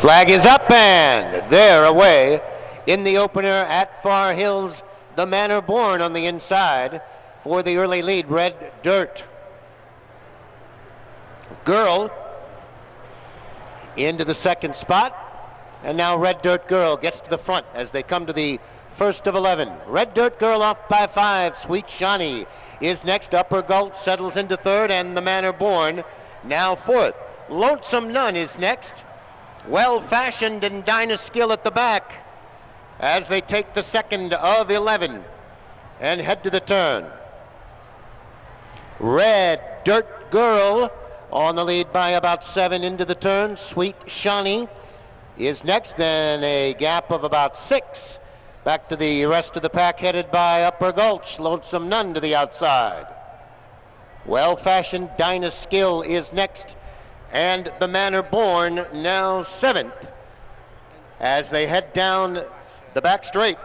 Flag is up, and they're away. In the opener at Far Hills, the Manor Born on the inside for the early lead. Red Dirt Girl into the second spot, and now Red Dirt Girl gets to the front as they come to the first of 11. Red Dirt Girl off by 5. Sweet Shawnee is next. Upper Gulch settles into third, and the Manor Born now fourth. Lonesome Nun is next. Well Fashioned and Dinah Skill at the back as they take the second of 11 and head to the turn. Red Dirt Girl on the lead by about 7 into the turn. Sweet Shawnee is next, then a gap of about 6 back to the rest of the pack, headed by Upper Gulch. Lonesome Nun to the outside. Well Fashioned Dinah Skill is next, and the Manor Born now 7th as they head down the back straight.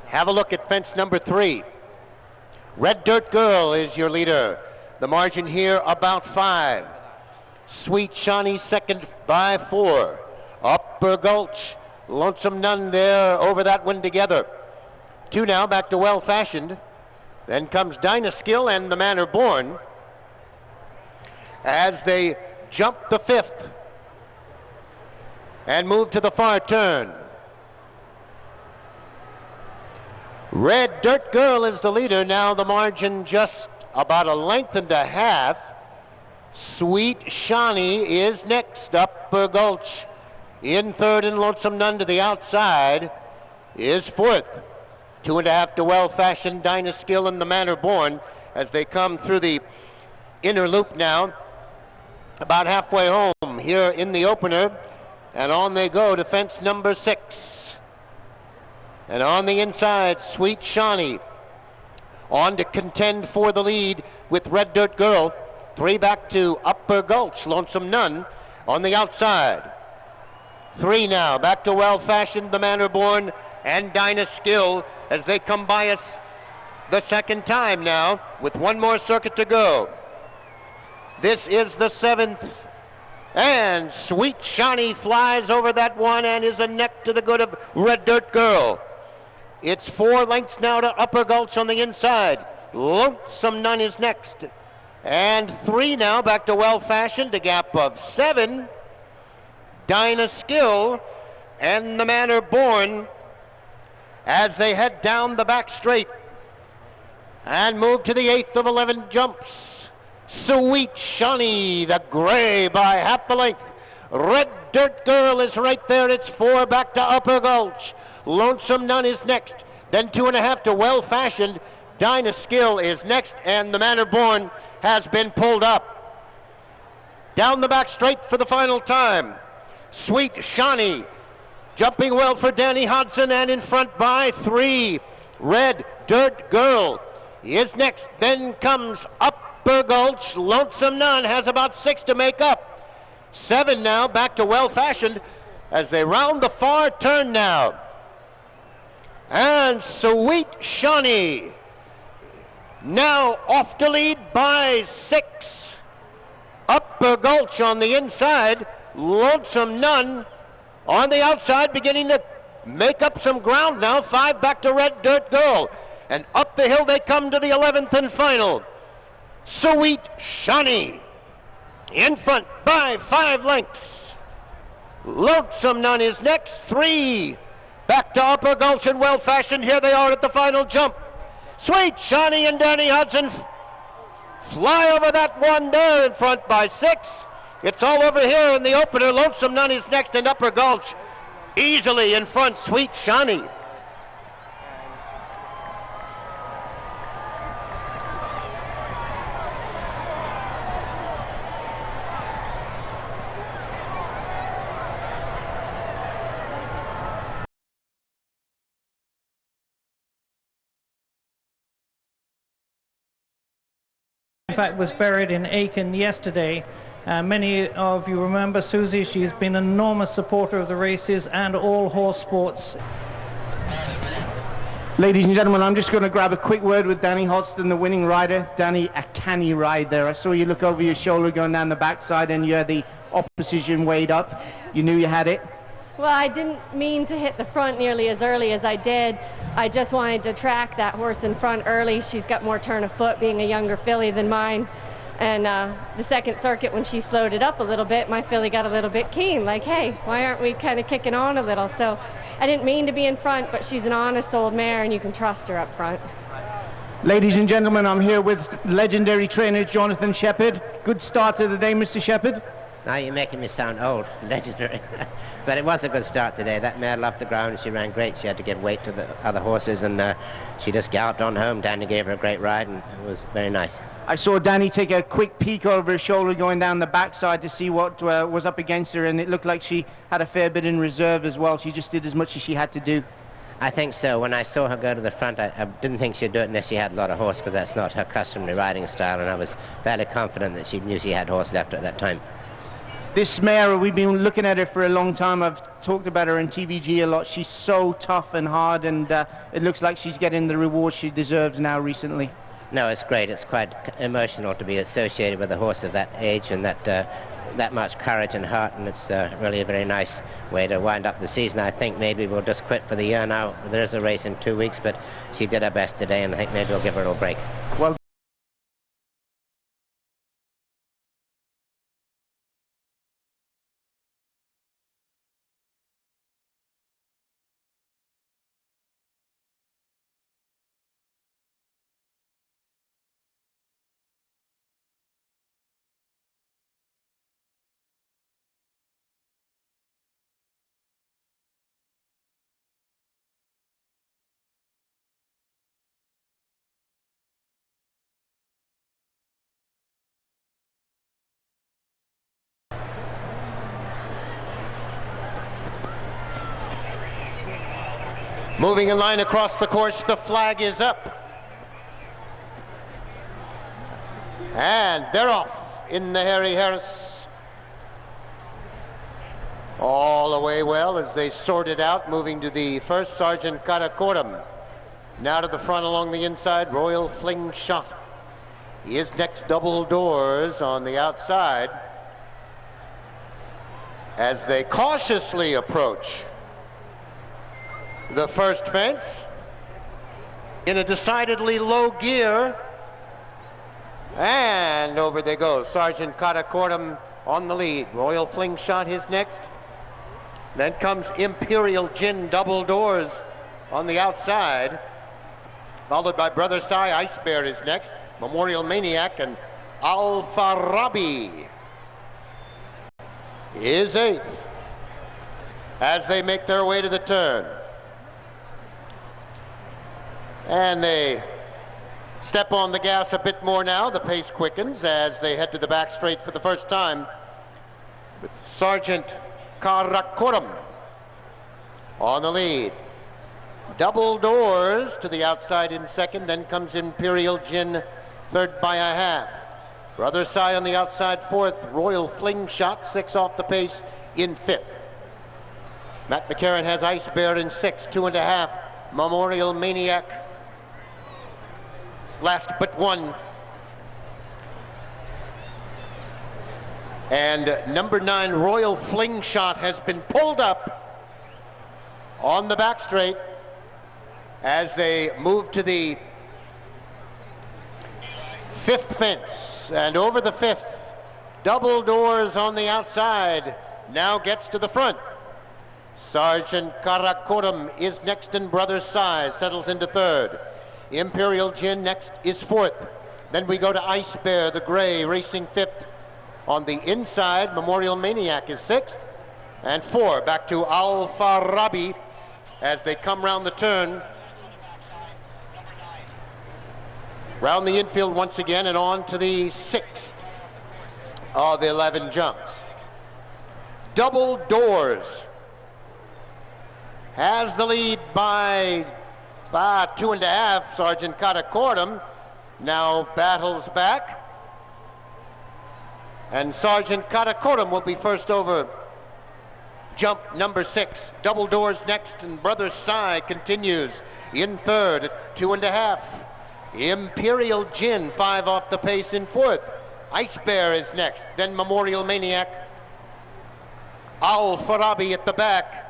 Have a look at fence number 3. Red Dirt Girl is your leader. The margin here about 5. Sweet Shawnee second by 4. Upper Gulch, Lonesome Nun there over that one together. 2 now back to Well Fashioned. Then comes Dinah Skill and the Manor Born as they jump the 5th and move to the far turn. Red Dirt Girl is the leader. Now the margin just about a length and a half. Sweet Shawnee is next. Upper Gulch in third, and Lonesome Nun to the outside is fourth. 2.5 to Well Fashioned, Dinah Skill and the Manor Born as they come through the inner loop now. About halfway home here in the opener, and on they go to fence number 6. And on the inside, Sweet Shawnee on to contend for the lead with Red Dirt Girl. 3 back to Upper Gulch, Lonesome Nun on the outside. 3 now back to Well Fashioned, the Manor Born, and Dinah Skill as they come by us the second time now with one more circuit to go. This is the 7th, and Sweet Shawnee flies over that one and is a neck to the good of Red Dirt Girl. It's 4 lengths now to Upper Gulch on the inside. Lonesome Nun is next. And 3 now back to Well Fashioned, a gap of 7. Dinah Skill and the Manor Born as they head down the back straight and move to the 8th of 11 jumps. Sweet Shawnee, the gray by half the length. Red Dirt Girl is right there. It's 4 back to Upper Gulch. Lonesome Nun is next. Then 2.5 to Well Fashioned. Dinah Skill is next, and the Manor Born has been pulled up. Down the back straight for the final time. Sweet Shawnee jumping well for Danny Hodson, and in front by 3. Red Dirt Girl is next. Then comes Upper Gulch. Lonesome Nun has about 6 to make up. 7 now back to Well Fashioned as they round the far turn now. And Sweet Shawnee now off to lead by 6. Upper Gulch on the inside. Lonesome Nun on the outside, beginning to make up some ground now. 5 back to Red Dirt Girl. And up the hill they come to the 11th and final. Sweet Shawnee in front by 5 lengths. Lonesome Nun is next. 3 back to Upper Gulch and Well Fashioned. Here they are at the final jump. Sweet Shawnee and Danny Hudson fly over that one there in front by 6. It's all over here in the opener. Lonesome Nun is next, and Upper Gulch easily in front. Sweet Shawnee. In fact, was buried in Aiken yesterday. Many of you remember Susie. She's been an enormous supporter of the races and all horse sports. Ladies and gentlemen, I'm just going to grab a quick word with Danny Hodgson, the winning rider. Danny, a canny ride there. I saw you look over your shoulder going down the backside, and you're the opposition weighed up. You knew you had it. Well, I didn't mean to hit the front nearly as early as I did. I just wanted to track that horse in front early. She's got more turn of foot, being a younger filly than mine. And the second circuit, when she slowed it up a little bit, my filly got a little bit keen, like, hey, why aren't we kind of kicking on a little? So I didn't mean to be in front, but she's an honest old mare, and you can trust her up front. Ladies and gentlemen, I'm here with legendary trainer Jonathan Shepherd. Good start to the day, Mr. Shepherd. Now you're making me sound old, legendary. But it was a good start today. That mare loved the ground. She ran great. She had to give weight to the other horses, and she just galloped on home. Danny gave her a great ride, and it was very nice. I saw Danny take a quick peek over her shoulder going down the backside to see what was up against her, and it looked like she had a fair bit in reserve as well. She just did as much as she had to do. I think so. When I saw her go to the front, I didn't think she'd do it unless she had a lot of horse, because that's not her customary riding style, and I was fairly confident that she knew she had horse left at that time. This mare, we've been looking at her for a long time. I've talked about her in TVG a lot. She's so tough and hard, and it looks like she's getting the reward she deserves now recently. No, it's great. It's quite emotional to be associated with a horse of that age and that much courage and heart, and it's really a very nice way to wind up the season. I think maybe we'll just quit for the year now. There is a race in 2 weeks, but she did her best today, and I think maybe we'll give her a little break. Well, moving in line across the course, the flag is up. And they're off in the Harry Harris. All the way well as they sort it out, moving to the first, Sergeant Karakoram. Now to the front along the inside, Royal Fling Shot. He is next, Double Doors on the outside as they cautiously approach the first fence in a decidedly low gear, and over they go. Sergeant Karakoram on the lead. Royal Fling Shot is next. Then comes Imperial Gin, Double Doors on the outside, followed by Brother Sai. Ice Bear is next. Memorial Maniac, and Al-Farabi is eighth as they make their way to the turn. And they step on the gas a bit more now. The pace quickens as they head to the back straight for the first time, with Sergeant Karakoram on the lead. Double Doors to the outside in second. Then comes Imperial Gin, third by a half. Brother Sai on the outside fourth. Royal Fling Shot, 6 off the pace in fifth. Matt McCarran has Ice Bear in sixth, 2.5. Memorial Maniac last but one. And number 9, Royal Fling Shot, has been pulled up on the back straight as they move to the fifth fence. And over the fifth, Double Doors on the outside now gets to the front. Sergeant Karakoram is next, and Brother Sai settles into third. Imperial Gin next is fourth. Then we go to Ice Bear, the gray, racing fifth. On the inside, Memorial Maniac is sixth. And 4 back to Al-Farabi as they come round the turn. Round the infield once again and on to the 6th of 11 jumps. Double Doors has the lead by 2.5. Sergeant Karakoram now battles back, and Sergeant Karakoram will be first over jump number 6. Double Doors next, and Brother Sai continues in third at 2.5. Imperial Gin, 5 off the pace in fourth. Ice Bear is next, then Memorial Maniac Al-Farabi at the back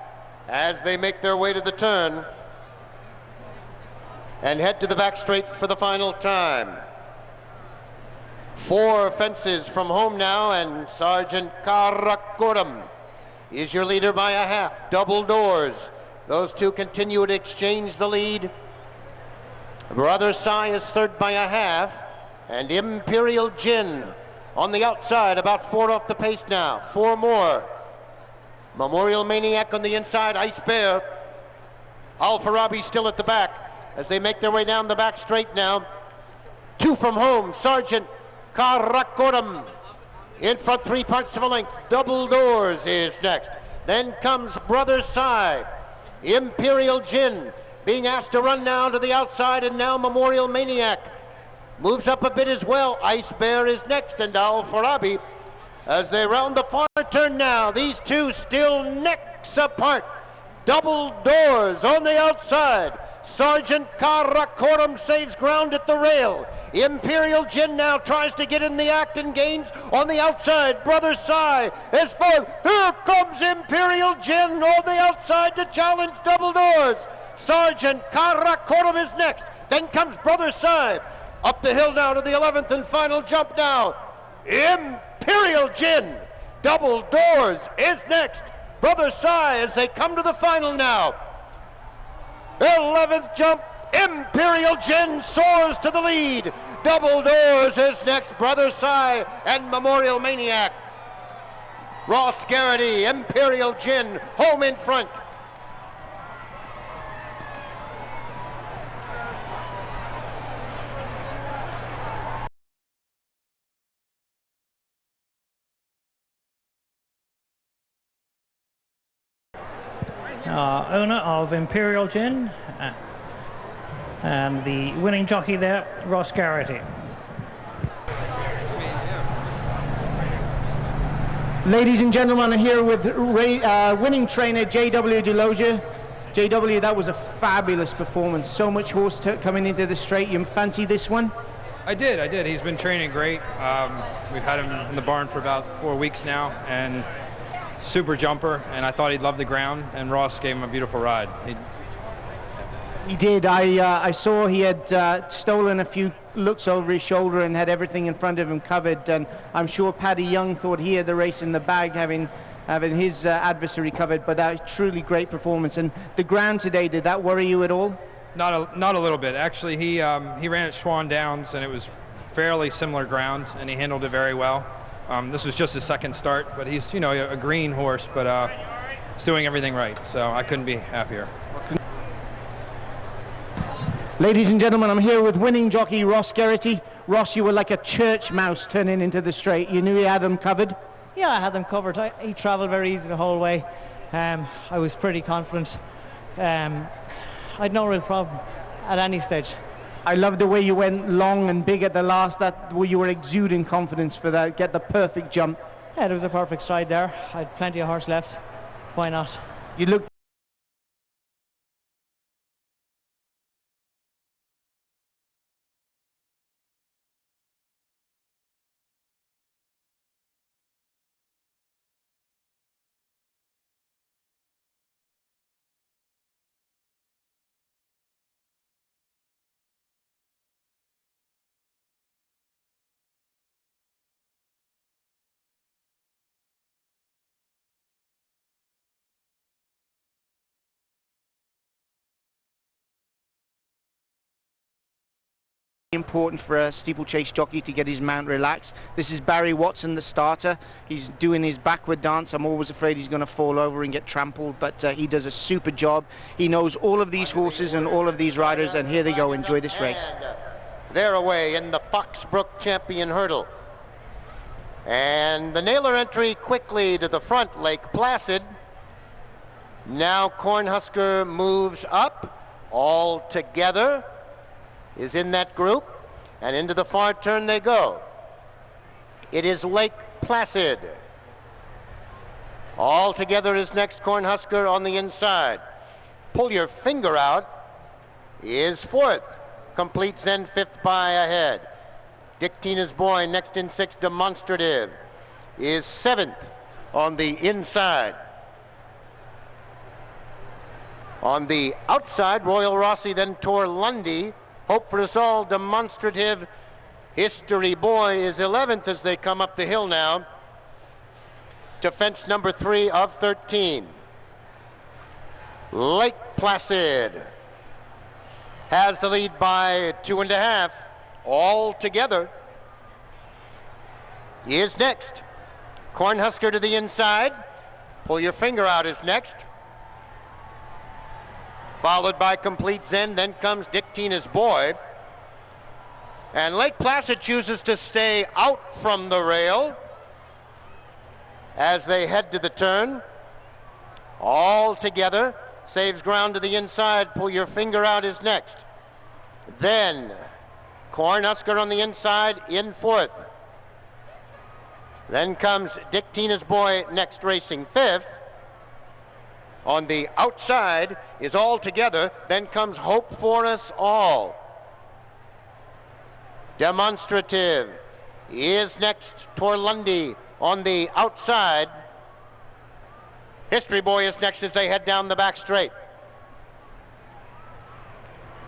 as they make their way to the turn and head to the back straight for the final time. 4 fences from home now, and Sergeant Karakoram is your leader by a half. Double doors. Those two continue to exchange the lead. Brother Sai is third by a half, and Imperial Gin on the outside, about 4 off the pace now. 4 more. Memorial Maniac on the inside, Ice Bear. Al-Farabi still at the back as they make their way down the back straight now. 2 from home, Sergeant Karakoram in front 3 parts of a length. Double doors is next. Then comes Brother Sai. Imperial Gin being asked to run now to the outside, and now Memorial Maniac moves up a bit as well. Ice Bear is next, and Al-Farabi as they round the far turn now. These two still necks apart. Double doors on the outside. Sergeant Karakoram saves ground at the rail. Imperial Gin now tries to get in the act and gains on the outside. Brother Sai is fourth. Here comes Imperial Gin on the outside to challenge Double Doors. Sergeant Karakoram is next. Then comes Brother Sai. Up the hill now to the 11th and final jump now. Imperial Gin. Double Doors is next. Brother Sai as they come to the final now. 11th jump. Imperial Gin soars to the lead. Double Doors is next. Brother Sai and Memorial Maniac. Ross Garrity, Imperial Gin, home in front. Owner of Imperial Gin, and the winning jockey there, Ross Garrity. Ladies and gentlemen, I'm here with winning trainer J.W. Deloja. J.W., that was a fabulous performance. So much horse coming into the straight. You fancy this one? I did. He's been training great. We've had him in the barn for about 4 weeks now, and super jumper, and I thought he'd love the ground, and Ross gave him a beautiful ride. He did. I saw he had stolen a few looks over his shoulder and had everything in front of him covered, and I'm sure Paddy Young thought he had the race in the bag, having his adversary covered, but that was truly great performance. And the ground today, did that worry you at all? Not a little bit. Actually, he ran at Swan Downs, and it was fairly similar ground, and he handled it very well. This was just his second start, but he's, a green horse, but he's doing everything right, so I couldn't be happier. Ladies and gentlemen, I'm here with winning jockey Ross Garrity. Ross, you were like a church mouse turning into the straight. You knew you had them covered? Yeah, I had them covered. He travelled very easy the whole way. I was pretty confident. I had no real problem at any stage. I love the way you went long and big at the last. That where you were exuding confidence for that. Get the perfect jump. Yeah, there was a perfect stride there. I had plenty of horse left. Why not? You looked. Important for a steeplechase jockey to get his mount relaxed. This is Barry Watson, the starter. He's doing his backward dance. I'm always afraid he's going to fall over and get trampled, but he does a super job. He knows all of these horses and all of these riders, and here they go. Enjoy this race. They're away in the Foxbrook Champion Hurdle. And the Naylor entry quickly to the front, Lake Placid. Now Cornhusker moves up all together. Is in that group, and into the far turn they go. It is Lake Placid. All together is next Cornhusker on the inside. Pull your finger out is fourth. Complete Zen fifth by ahead. Dick Tina's Boy next in sixth. Demonstrative is seventh. on the inside. On the outside, Royal Rossi, then Tor Lundy. Hope for Us All, Demonstrative. History Boy is 11th as they come up the hill now to fence number 3 of 13. Lake Placid has the lead by 2.5. All together is next. Cornhusker to the inside. Pull Your Finger Out is next. Followed by Complete Zen, then comes Dick Tina's Boy. And Lake Placid chooses to stay out from the rail as they head to the turn. All together, saves ground to the inside. Pull Your Finger Out is next. Then Cornhusker on the inside in 4th. Then comes Dick Tina's Boy next, racing 5th. On the outside is All Together. Then comes Hope for Us All. Demonstrative is next. Tor Lundy on the outside. History Boy is next as they head down the back straight.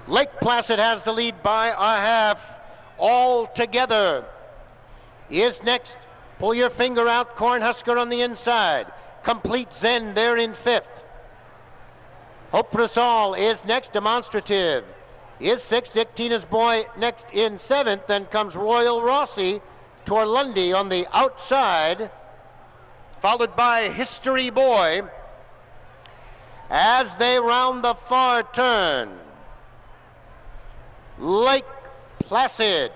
Lake Placid has the lead by a half. All Together is next. Pull Your Finger Out. Cornhusker on the inside. Complete Zen there in 5th. Hope for Us All is next. Demonstrative is 6th. Dick Tina's Boy next in 7th. Then comes Royal Rossi. Tor Lundy on the outside, followed by History Boy as they round the far turn. Lake Placid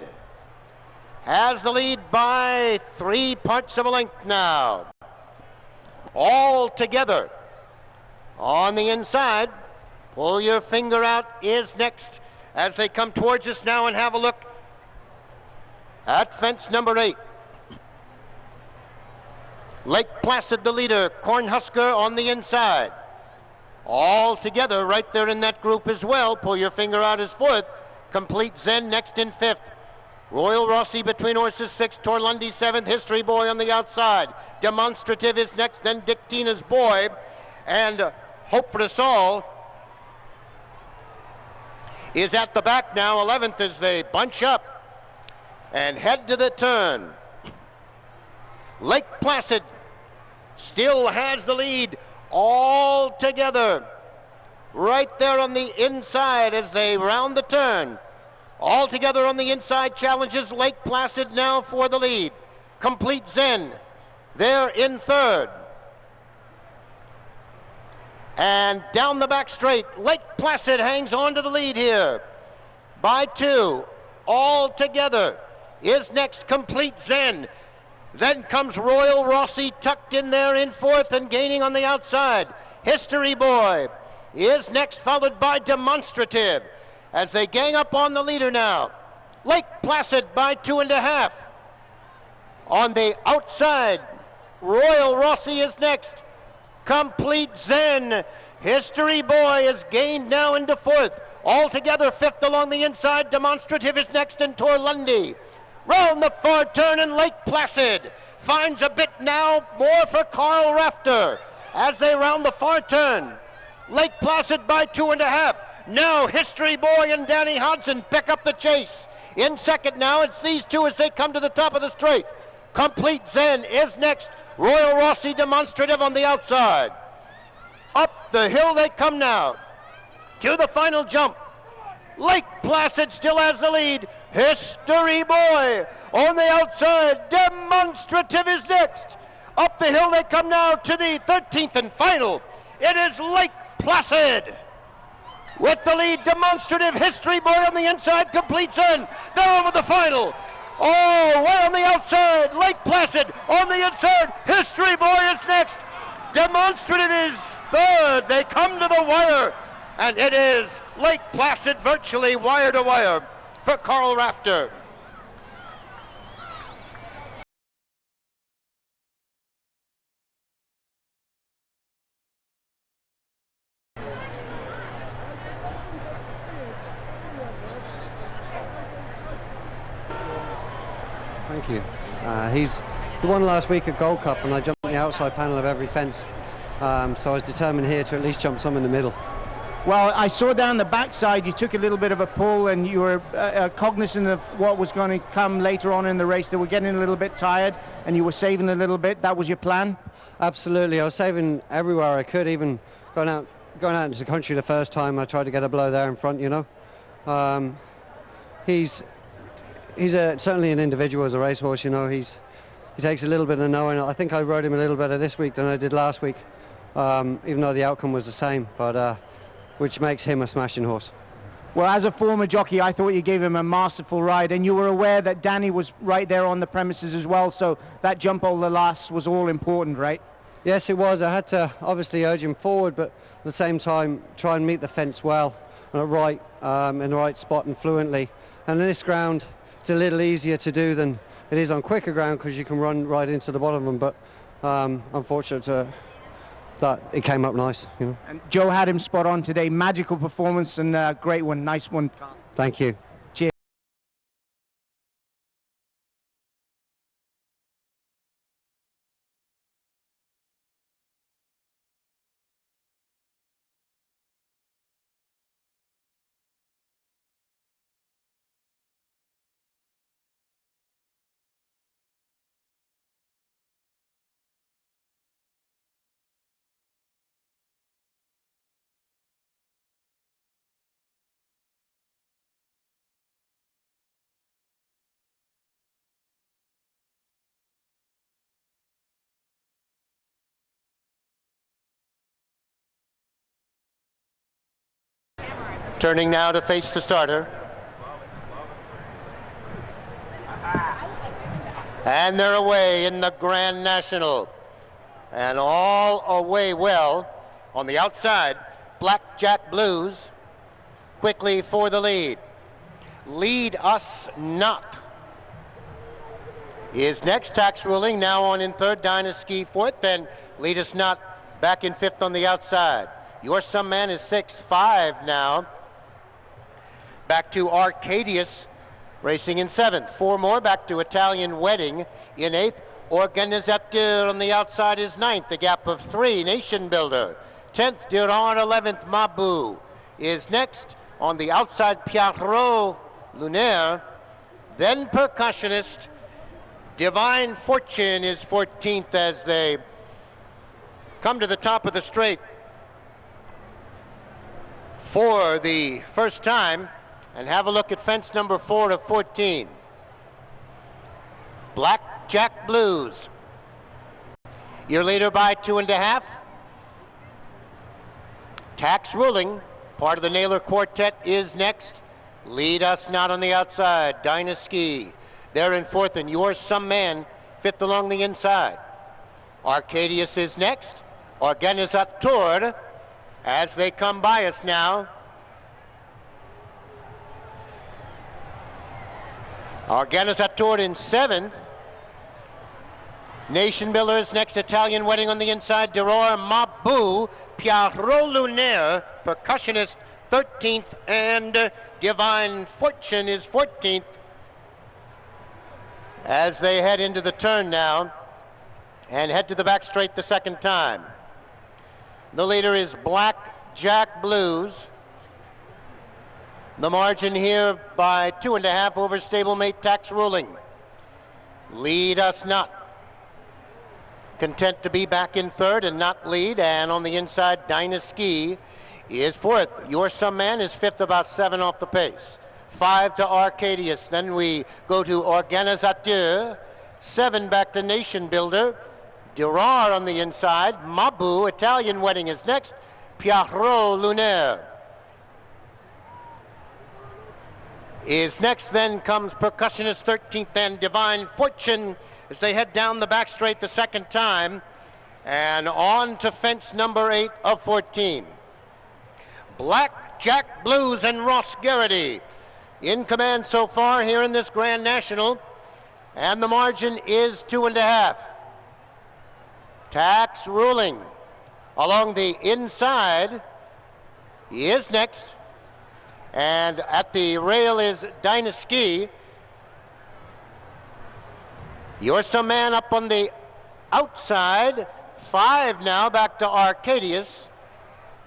has the lead by 3 parts of a length now. All Together on the inside. Pull Your Finger Out is next as they come towards us now and have a look at fence number 8. Lake Placid the leader, Cornhusker on the inside. All Together right there in that group as well. Pull Your Finger Out is 4th. Complete Zen next in 5th. Royal Rossi between horses 6th. Tor Lundy 7th. History Boy on the outside. Demonstrative is next, then Dick Tina's Boy. And Hope for Us All is at the back now, 11th, as they bunch up and head to the turn. Lake Placid still has the lead. All Together right there on the inside as they round the turn. All Together on the inside challenges Lake Placid now for the lead. Complete Zen there in 3rd. And down the back straight, Lake Placid hangs on to the lead here by 2. All Together is next. Complete Zen. Then comes Royal Rossi tucked in there in 4th and gaining on the outside. History Boy is next, followed by Demonstrative as they gang up on the leader now. Lake Placid by 2.5. On the outside, Royal Rossi is next. Complete Zen. History Boy is gained now into 4th. All Together 5th along the inside. Demonstrative is next, and Tor Lundy. Round the far turn, and Lake Placid finds a bit now more for Carl Rafter as they round the far turn. Lake Placid by 2.5. Now History Boy and Danny Hodson pick up the chase. In 2nd now, it's these two as they come to the top of the straight. Complete Zen is next. Royal Rossi, Demonstrative on the outside. Up the hill they come now to the final jump. Lake Placid still has the lead. History Boy on the outside. Demonstrative is next. Up the hill they come now to the 13th and final. It is Lake Placid with the lead. Demonstrative. History Boy on the inside. Complete Zen. They're over the final. Oh, way on the outside. Lake Placid on the inside. History Boy is next. Demonstrative is 3rd. They come to the wire. And it is Lake Placid virtually wire to wire for Carl Rafter. Thank you. He won last week at Gold Cup, and I jumped the outside panel of every fence. So I was determined here to at least jump some in the middle. Well, I saw down the backside you took a little bit of a pull, and you were cognizant of what was going to come later on in the race. They were getting a little bit tired, and you were saving a little bit. That was your plan? Absolutely. I was saving everywhere I could, even going out into the country the first time. I tried to get a blow there in front, you know. He's certainly an individual as a racehorse, you know. He takes a little bit of knowing. I think I rode him a little better this week than I did last week, even though the outcome was the same, but which makes him a smashing horse. Well, as a former jockey, I thought you gave him a masterful ride, and you were aware that Danny was right there on the premises as well, so that jump over the last was all important, right? Yes, it was. I had to obviously urge him forward, but at the same time try and meet the fence well and in the right spot and fluently. And in this ground, it's a little easier to do than it is on quicker ground because you can run right into the bottom of them, but unfortunate that it came up nice, you know. And Joe had him spot on today. Magical performance and great one. Nice one. Thank you. Cheers. Turning now to face the starter. And they're away in the Grand National. And all away well. On the outside, Blackjack Blues quickly for the lead. Lead Us Not is next. Tax Ruling now on in third. Dynasty fourth. Then Lead Us Not back in fifth on the outside. Your Some Man is sixth. 5 now. Back to Arcadius, racing in seventh. 4 more, back to Italian Wedding in eighth. Organisateur on the outside is ninth, a gap of 3. Nation Builder, 10th. Durand, 11th. Mabu is next. On the outside, Pierrot Lunaire. Then Percussionist. Divine Fortune is 14th as they come to the top of the straight for the first time. And have a look at fence number 4 of 14. Blackjack Blues. Your leader by 2.5. Tax Ruling, part of the Naylor Quartet, is next. Lead Us Not on the outside. Dynasty, they're in fourth, and Your Some Man, fifth along the inside. Arcadius is next. Organisateur, as they come by us now. Organisateur in seventh. Nation Builder is next. Italian Wedding on the inside. Duror, Mabu, Pierrot Lunaire, Percussionist 13th, and Divine Fortune is 14th as they head into the turn now and head to the back straight the second time. The leader is Blackjack Blues. The margin here by 2.5 over stablemate Tax Ruling. Lead Us Not, content to be back in third and not lead. And on the inside, Dynasty is fourth. Your Some Man is fifth, about 7 off the pace. 5 to Arcadius. Then we go to Organisateur. 7 back to Nation Builder. Durand on the inside. Mabu, Italian Wedding is next. Pierrot Lunaire is next. Then comes Percussionist 13th and Divine Fortune as they head down the back straight the second time and on to fence number 8 of 14. Blackjack Blues and Ross Garrity in command so far here in this Grand National, and the margin is 2.5. Tax Ruling along the inside is next. And at the rail is Dynasty. Your Some Man up on the outside. 5 now back to Arcadius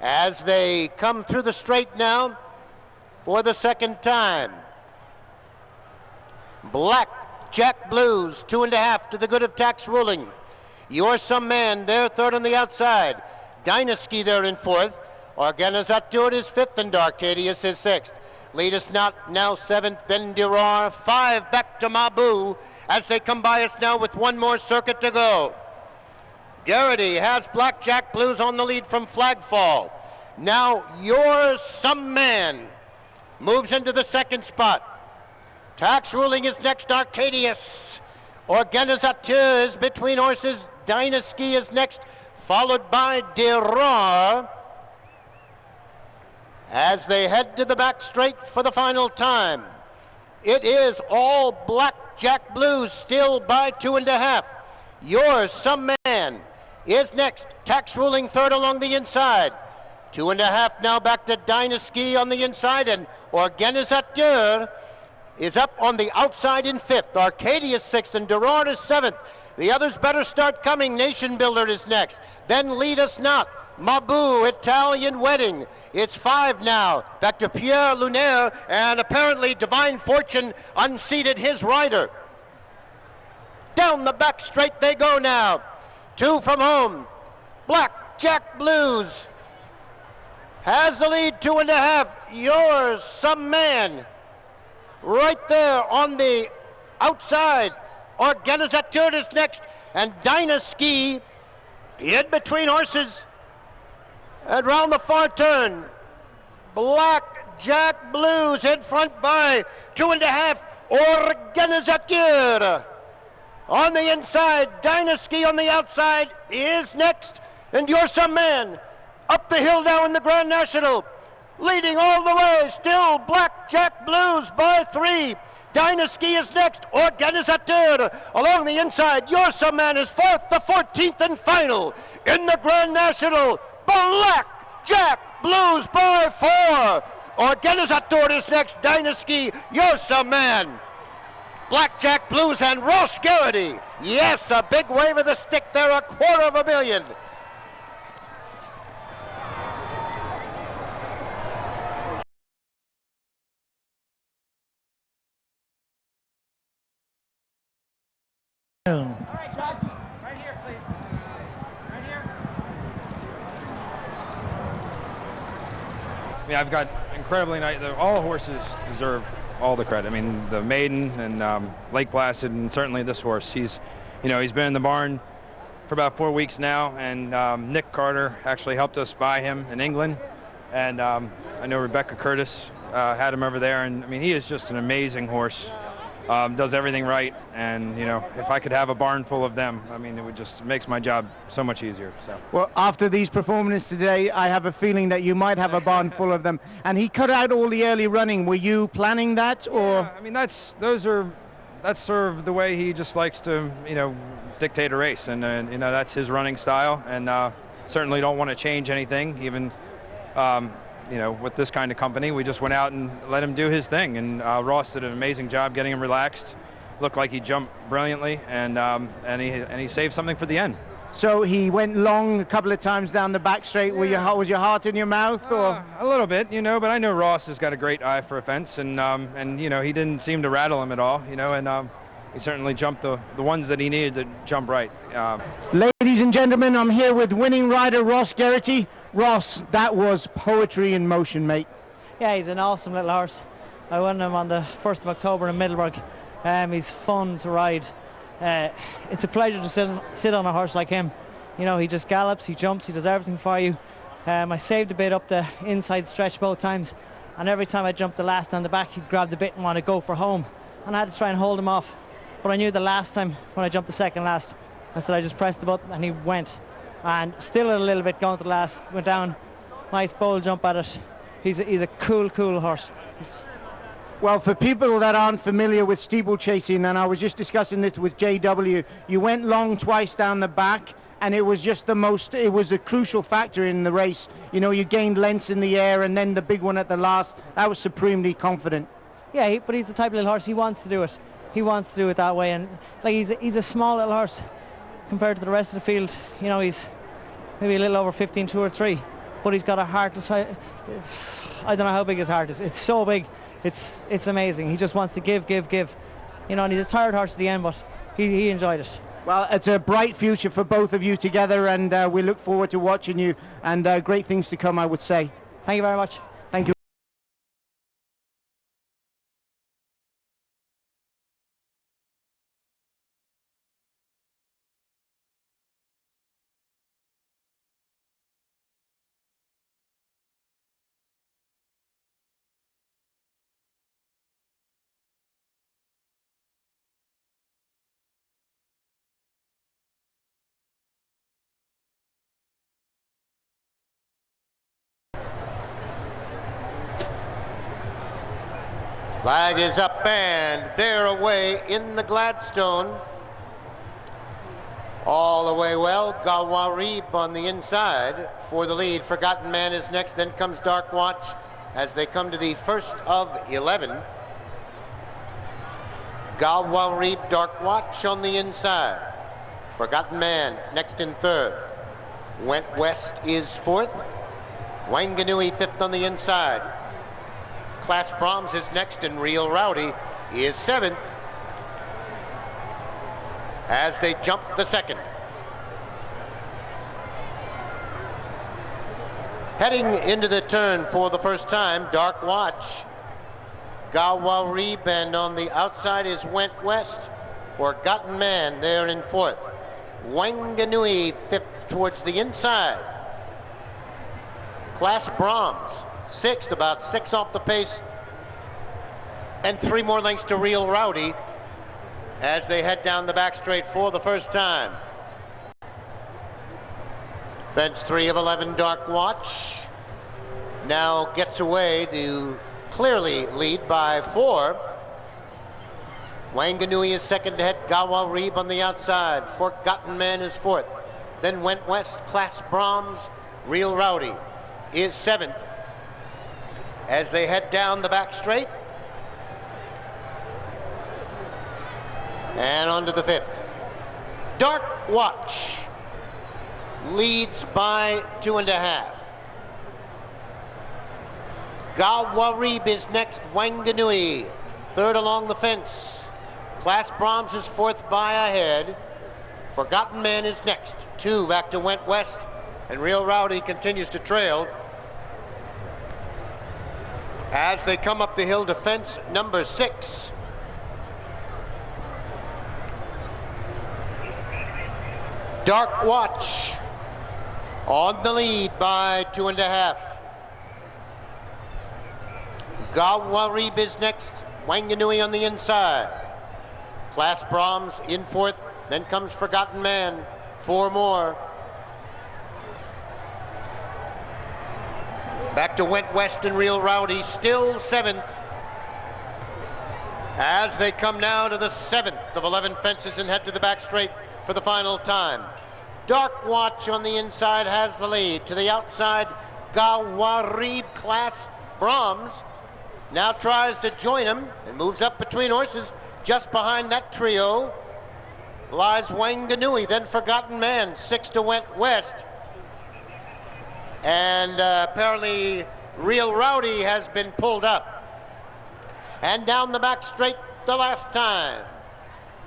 as they come through the straight now for the second time. Black Jack Blues, 2.5 to the good of Tax Ruling. You're Some Man, they're third on the outside. Dynasty there in fourth. Organizatur is fifth and Arcadius is sixth. Lead us not now seventh, then Durar. 5 back to Mabu as they come by us now with one more circuit to go. Garrity has Black Jack Blues on the lead from Flagfall. Now You're Some Man moves into the second spot. Tax Ruling is next, Arcadius. Organizateur is between horses. Dynasty is next, followed by Durar, as they head to the back straight for the final time. It is all Black Jack Blues still by 2.5. You're Some Man is next. Tax Ruling third along the inside. 2.5 now back to Dynasty on the inside, and Organizateur is up on the outside in fifth. Arcadius sixth and Durard is seventh. The others better start coming. Nation Builder is next. Then Lead Us Not. Mabu, Italian Wedding. It's 5 now. Back to Pierre Lunaire, and apparently Divine Fortune unseated his rider. Down the back straight they go now. 2 from home. Black Jack Blues has the lead, 2.5. Yours Some Man right there on the outside. Organizateur is next, and Dynasty in between horses. And round the far turn, Black Jack Blues in front by 2.5. Organizateur on the inside. Dynasty on the outside is next, and You're Some Man up the hill now in the Grand National, leading all the way. Still Black Jack Blues by 3. Dynasty is next. Organizateur along the inside. You're Some Man is fourth, the 14th and final in the Grand National. Black Jack Blues by 4. Organizateur is next. Dynasty, You're Some Man. Black Jack Blues and Ross Garrity. Yes, a big wave of the stick there, $250,000. All right, Judge. Right here, please. Right here. I mean, I've got incredibly nice. All horses deserve all the credit. I mean, the Maiden and Lake Placid, and certainly this horse. He's been in the barn for about 4 weeks now, and Nick Carter actually helped us buy him in England, and I know Rebecca Curtis had him over there, and I mean, he is just an amazing horse. Does everything right, and if I could have a barn full of them, I mean, it makes my job so much easier. So. Well, after these performances today, I have a feeling that you might have a barn full of them. And he cut out all the early running. Were you planning that, or? Yeah, I mean, that's sort of the way he just likes to dictate a race, and that's his running style, and certainly don't want to change anything, even. With this kind of company, we just went out and let him do his thing, and Ross did an amazing job getting him relaxed. Looked like he jumped brilliantly, and he saved something for the end. So he went long a couple of times down the back straight. Yeah. Was your heart in your mouth, or? A little bit, but I know Ross has got a great eye for a fence, and he didn't seem to rattle him at all, and he certainly jumped the ones that he needed to jump right. Ladies and gentlemen, I'm here with winning rider Ross Garrity. Ross, that was poetry in motion, mate. Yeah, he's an awesome little horse. I won him on the 1st of October in Middleburg. He's fun to ride. It's a pleasure to sit on a horse like him. He just gallops, he jumps, he does everything for you. I saved a bit up the inside stretch both times, and every time I jumped the last on the back, he'd grab the bit and want to go for home. And I had to try and hold him off. But I knew the last time when I jumped the second last, I said I just pressed the button and he went. And still a little bit going to the last, went down, nice bold jump at it. He's a cool horse. Well, for people that aren't familiar with steeplechasing, and I was just discussing this with JW, you went long twice down the back, and it was just it was a crucial factor in the race. You gained lengths in the air, and then the big one at the last, that was supremely confident. Yeah, but he's the type of little horse, he wants to do it. He wants to do it that way, and like he's a small little horse. compared to the rest of the field, you know, he's maybe a little over 15-2 or 3, but he's got a heart the size. I don't know how big his heart is. It's so big. It's amazing. He just wants to give. You know, and he's a tired horse at the end, but he enjoyed it. Well, it's a bright future for both of you together, and we look forward to watching you, and great things to come, I would say. Thank you very much. Thank you. Flag is up and they're away in the Gladstone. All the way well. Gawarib on the inside for the lead. Forgotten Man is next. Then comes Dark Watch as they come to the first of 11. Gawarib, Dark Watch on the inside. Forgotten Man next in third. Went West is fourth. Wanganui fifth on the inside. Class Brahms is next, and Real Rowdy is seventh as they jump the second. Heading into the turn for the first time, Dark Watch, Gawarib, and on the outside is Went West. Forgotten Man there in fourth. Wanganui fifth towards the inside. Class Brahms sixth, about 6 off the pace, and 3 more lengths to Real Rowdy as they head down the back straight for the first time. Fence 3 of 11, Dark Watch now gets away to clearly lead by 4. Wanganui is second ahead. Gawarib on the outside. Forgotten Man is fourth. Then Went West. Class Brahms. Real Rowdy is seventh as they head down the back straight. And on to the fifth. Dark Watch leads by 2.5. Gawarib is next. Wanganui third along the fence. Class Brahms is fourth by a head. Forgotten Man is next. 2 back to Went West, and Real Rowdy continues to trail as they come up the hill to fence number 6. Dark Watch on the lead by 2.5. Gawarib is next. Wanganui on the inside. Class Brahms in fourth. Then comes Forgotten Man. 4 more. Back to Went West and Real Rowdy, still 7th. As they come now to the 7th of 11 fences and head to the back straight for the final time. Dark Watch on the inside has the lead. To the outside, Gawarib. Class Brahms now tries to join him and moves up between horses. Just behind that trio lies Wanganui, then Forgotten Man. 6 to Went West. And apparently Real Rowdy has been pulled up. And down the back straight the last time.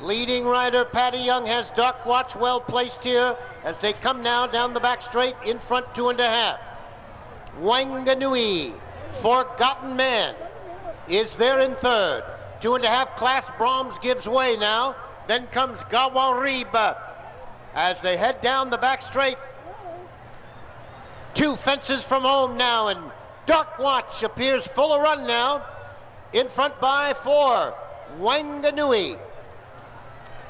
Leading rider Paddy Young has Dark Watch well placed here as they come now down the back straight in front 2.5. Wanganui, Forgotten Man is there in third. 2.5 Class Brahms gives way now. Then comes Gawarib as they head down the back straight. 2 fences from home now, and Dark Watch appears full of run now. In front by 4. Wanganui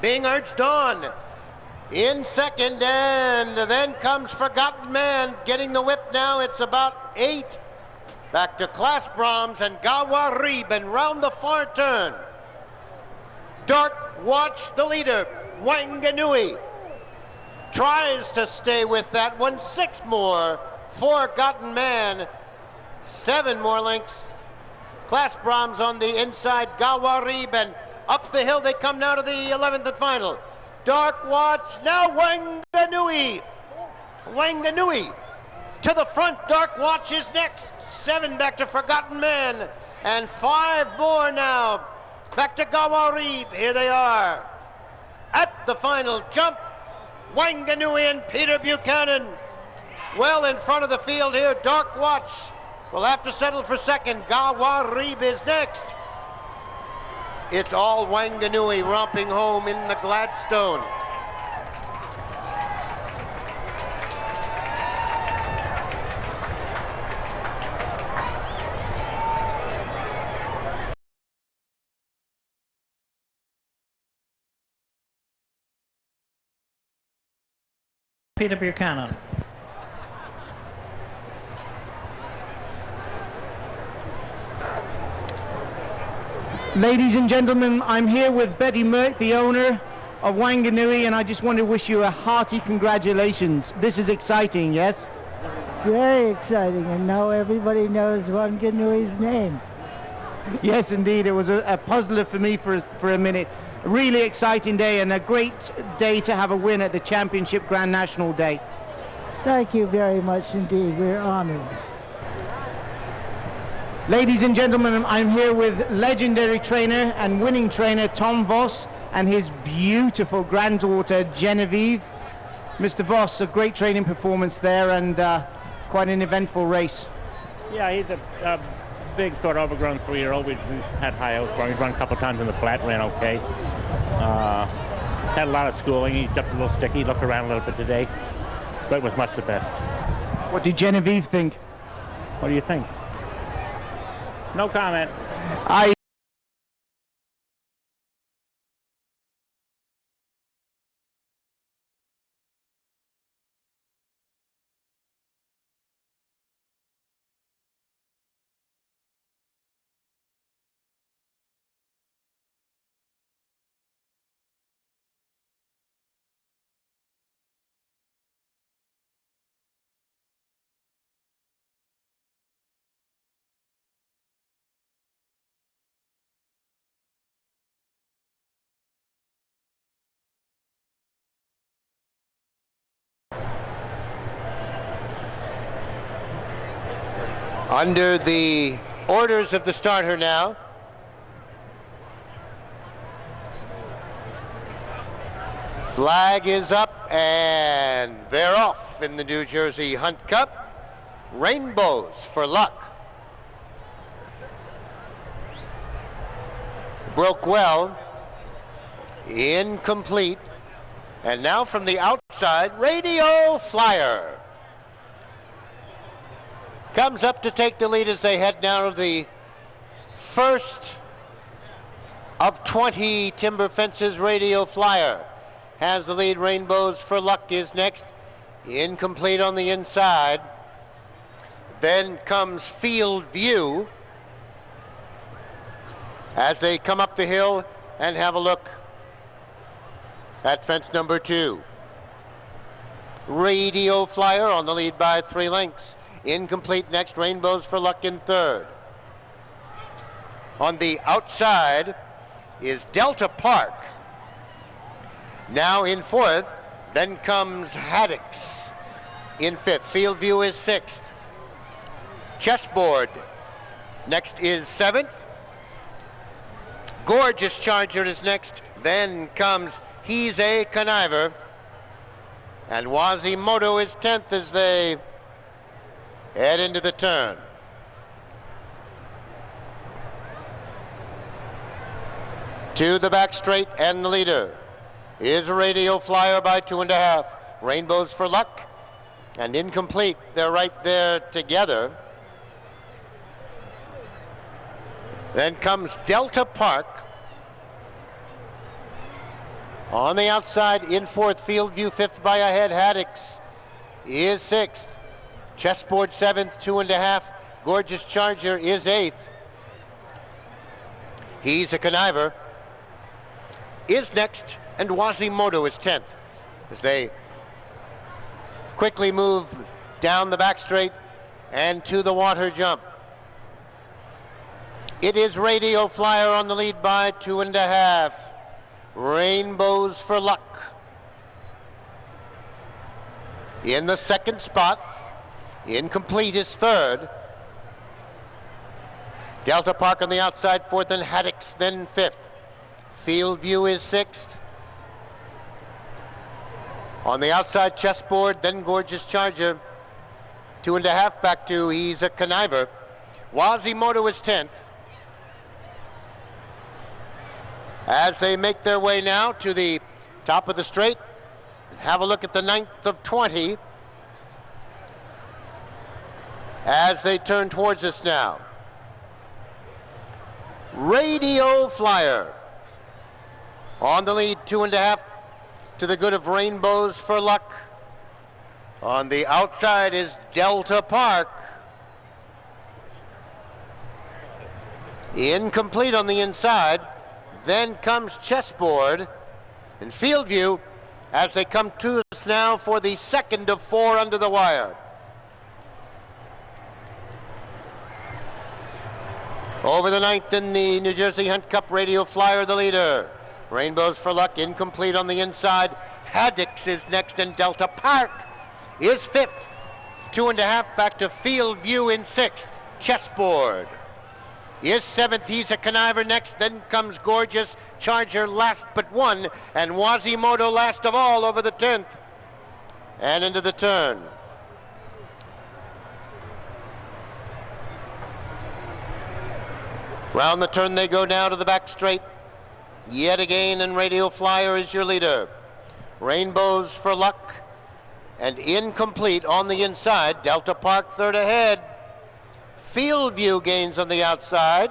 being urged on in second, and then comes Forgotten Man getting the whip now. It's about 8. Back to Class Brahms and Gawarib, and round the far turn. Dark Watch, the leader. Wanganui tries to stay with that one. 6 more. Forgotten Man. 7 more lengths. Class Brahms on the inside. Gawarib, and up the hill they come now to the 11th and final. Dark Watch, now Wanganui. Wanganui to the front. Dark Watch is next. 7 back to Forgotten Man. And 5 more now. Back to Gawarib. Here they are. At the final jump, Wanganui and Peter Buchanan. Well in front of the field here. Dark Watch will have to settle for second. Gawarib is next. It's all Wanganui romping home in the Gladstone. Peter Buchanan. Ladies and gentlemen, I'm here with Betty Merck, the owner of Wanganui, and I just want to wish you a hearty congratulations. This is exciting, yes? Very exciting, and now everybody knows Wanganui's name. Yes, indeed. It was a puzzler for me for a minute. A really exciting day and a great day to have a win at the Championship Grand National Day. Thank you very much indeed. We're honored. Ladies and gentlemen, I'm here with legendary trainer and winning trainer Tom Voss and his beautiful granddaughter Genevieve. Mr. Voss, a great training performance there and quite an eventful race. Yeah, he's a big sort of overgrown 3-year-old. We've had high hopes for him. He's run a couple times in the flat, ran okay. Had a lot of schooling. He jumped a little sticky, looked around a little bit today, but was much the best. What did Genevieve think? What do you think? No comment. Under the orders of the starter now, flag is up and they're off in the New Jersey Hunt Cup. Rainbows for luck. Broke well, incomplete, and now from the outside, Radio Flyer comes up to take the lead as they head now to the first of 20 timber fences. Radio Flyer has the lead. Rainbows for luck is next. Incomplete on the inside. Then comes Field View as they come up the hill and have a look at fence number 2. Radio Flyer on the lead by 3 lengths. Incomplete next. Rainbows for luck in third. On the outside is Delta Park. Now in fourth. Then comes Haddocks in fifth. Field View is sixth. Chessboard next is seventh. Gorgeous Charger is next. Then comes He's a Conniver. And Wazimoto is 10th as they head into the turn. To the back straight, and the leader is Radio Flyer by 2.5. Rainbows for luck and incomplete. They're right there together. Then comes Delta Park. On the outside in fourth. Field View fifth by a head. Haddocks is sixth. Chessboard seventh, 2.5. Gorgeous Charger is eighth. He's a Conniver is next, and Wazimoto is 10th as they quickly move down the back straight and to the water jump. It is Radio Flyer on the lead by 2.5. Rainbows for luck in the second spot. Incomplete is third. Delta Park on the outside, fourth, and Haddix then fifth. Field View is sixth. On the outside, Chessboard, then Gorgeous Charger. 2.5 back to He's a Conniver. Quasimodo is 10th. As they make their way now to the top of the straight, have a look at the 9th of 20 as they turn towards us now. Radio Flyer on the lead, 2.5 to the good of Rainbows for Luck. On the outside is Delta Park. Incomplete on the inside. Then comes Chessboard and Field View as they come to us now for the second of 4 under the wire. Over the 9th in the New Jersey Hunt Cup, Radio Flyer the leader. Rainbows for Luck incomplete on the inside. Haddix is next and Delta Park is 5th. 2.5 back to Field View in 6th. Chessboard is 7th. He's a Conniver next. Then comes Gorgeous Charger last but one. And Quasimodo last of all over the 10th. And into the turn. Round the turn they go now to the back straight. Yet again, and Radio Flyer is your leader. Rainbows for Luck and incomplete on the inside. Delta Park third ahead. Field View gains on the outside.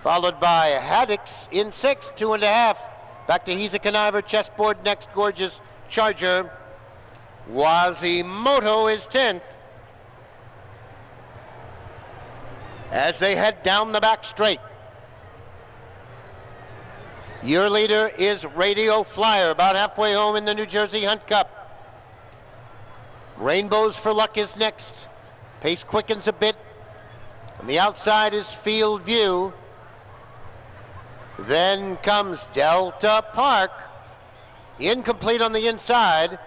Followed by Haddix in 6th, 2.5. Back to He's a Conniver, Chessboard next, Gorgeous Charger. Quasimodo is 10th. As they head down the back straight. Your leader is Radio Flyer, about halfway home in the New Jersey Hunt Cup. Rainbows for Luck is next. Pace quickens a bit. On the outside is Field View. Then comes Delta Park. Incomplete on the inside.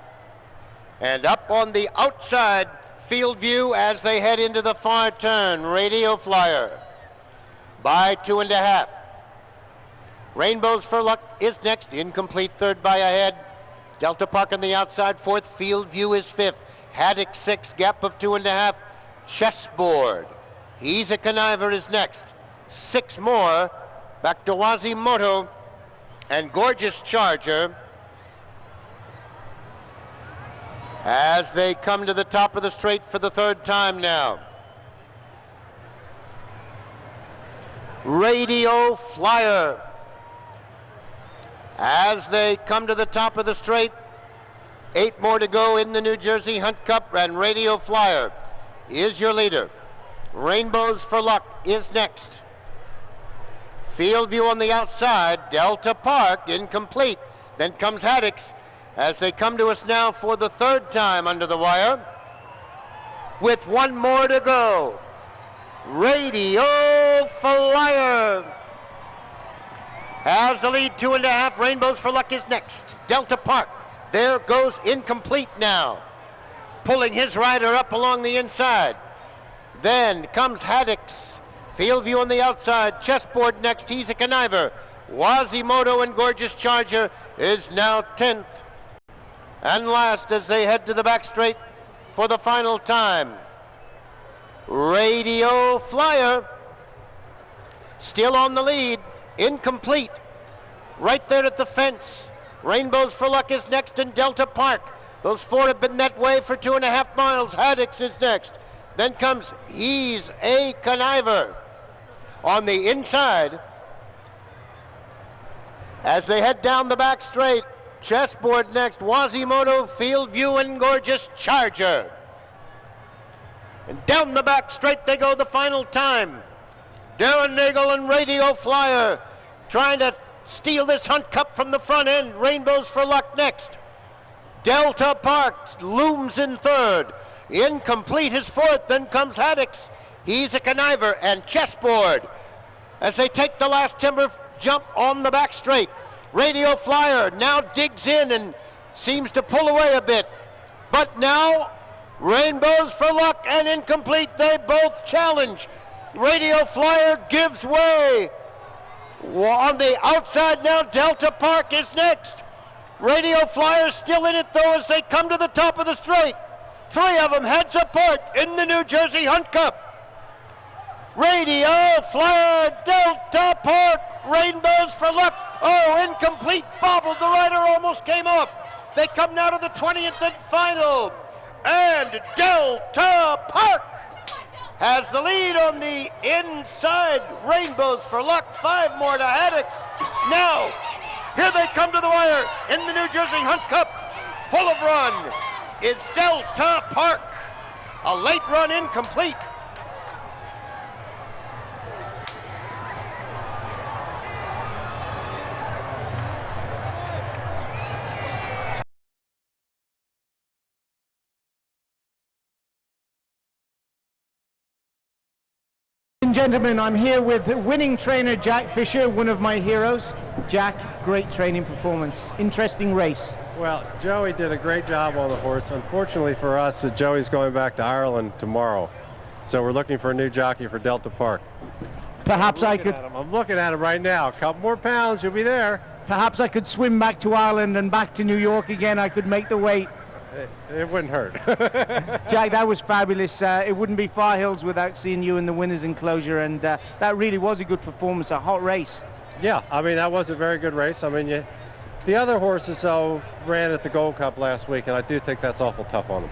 And up on the outside, Field View as they head into the far turn. Radio Flyer by 2.5. Rainbows for Luck is next. Incomplete third by a head. Delta Park on the outside, fourth. Field View is 5th. Haddix 6th, gap of 2.5. Chessboard. He's a Conniver is next. 6 more. Back to Quasimodo and Gorgeous Charger as they come to the top of the straight for the third time now. Radio Flyer as they come to the top of the straight. 8 more to go in the New Jersey Hunt Cup, and Radio Flyer is your leader. Rainbows for Luck is next. Field View on the outside. Delta Park incomplete. Then comes Haddix as they come to us now for the third time under the wire. With 1 more to go. Radio Flyer has the lead, 2.5. Rainbows for Luck is next. Delta Park. There goes incomplete now. Pulling his rider up along the inside. Then comes Haddix. Field View on the outside. Chessboard next. He's a Conniver. Quasimodo and Gorgeous Charger is now 10th. And last as they head to the back straight for the final time. Radio Flyer still on the lead. Incomplete. Right there at the fence. Rainbows for Luck is next in Delta Park. Those 4 have been that way for 2.5 miles. Haddix is next. Then comes He's a Conniver. On the inside, as they head down the back straight, Chessboard next, Quasimodo, Field View, and Gorgeous Charger. And down the back straight they go the final time. Darren Nagel and Radio Flyer trying to steal this Hunt Cup from the front end. Rainbows for Luck next. Delta Park looms in third. Incomplete is fourth. Then comes Haddix. He's a Conniver and Chessboard as they take the last timber jump on the back straight. Radio Flyer now digs in and seems to pull away a bit. But now, Rainbows for Luck and Incomplete, they both challenge. Radio Flyer gives way. On the outside now, Delta Park is next. Radio Flyer still in it though as they come to the top of the straight. Three of them heads apart in the New Jersey Hunt Cup. Radio Flyer, Delta Park, Rainbows for Luck. Oh, Incomplete bobbled. The rider almost came off. They come now to the 20th and final. And Delta Park has the lead on the inside. Rainbows for Luck, 5 more to Haddocks. Now, here they come to the wire in the New Jersey Hunt Cup. Full of run is Delta Park. A late run Incomplete. Gentlemen, I'm here with winning trainer Jack Fisher, one of my heroes. Jack, great training performance. Interesting race. Well, Joey did a great job on the horse. Unfortunately for us, Joey's going back to Ireland tomorrow. So we're looking for a new jockey for Delta Park. Perhaps I could... I'm looking at him right now. A couple more pounds, you'll be there. Perhaps I could swim back to Ireland and back to New York again. I could make the weight. It wouldn't hurt. Jack, that was fabulous. It wouldn't be Far Hills without seeing you in the winner's enclosure, and that really was a good performance, a hot race. Yeah, I mean, that was a very good race. I mean, the other horses, ran at the Gold Cup last week, and I do think that's awful tough on them.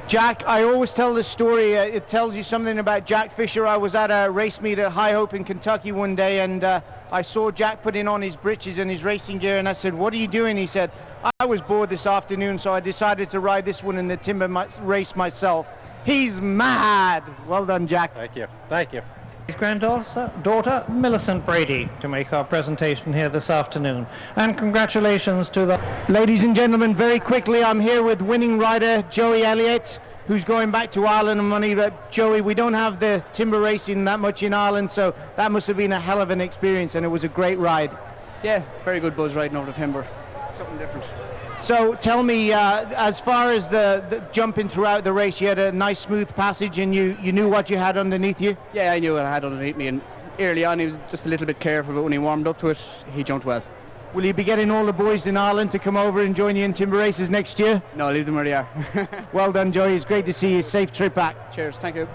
Jack, I always tell this story. It tells you something about Jack Fisher. I was at a race meet at High Hope in Kentucky one day, and I saw Jack putting on his breeches and his racing gear, and I said, "What are you doing?" He said, "I was bored this afternoon, so I decided to ride this one in the timber race myself." He's mad. Well done, Jack. Thank you. Thank you. His granddaughter, Millicent Brady, to make our presentation here this afternoon. And congratulations to the... Ladies and gentlemen, very quickly, I'm here with winning rider Joey Elliott, who's going back to Ireland on money. Joey, we don't have the timber racing that much in Ireland, so that must have been a hell of an experience, and it was a great ride. Yeah, very good buzz riding over the timber. Something different. So tell me, as far as the jumping throughout the race, you had a nice smooth passage and you knew what you had underneath you? Yeah, I knew what I had underneath me, and early on he was just a little bit careful, but when he warmed up to it, he jumped well. Will you be getting all the boys in Ireland to come over and join you in timber races next year? No, leave them where they are. Well done, Joey. It's great to see you. Safe trip back. Cheers, thank you.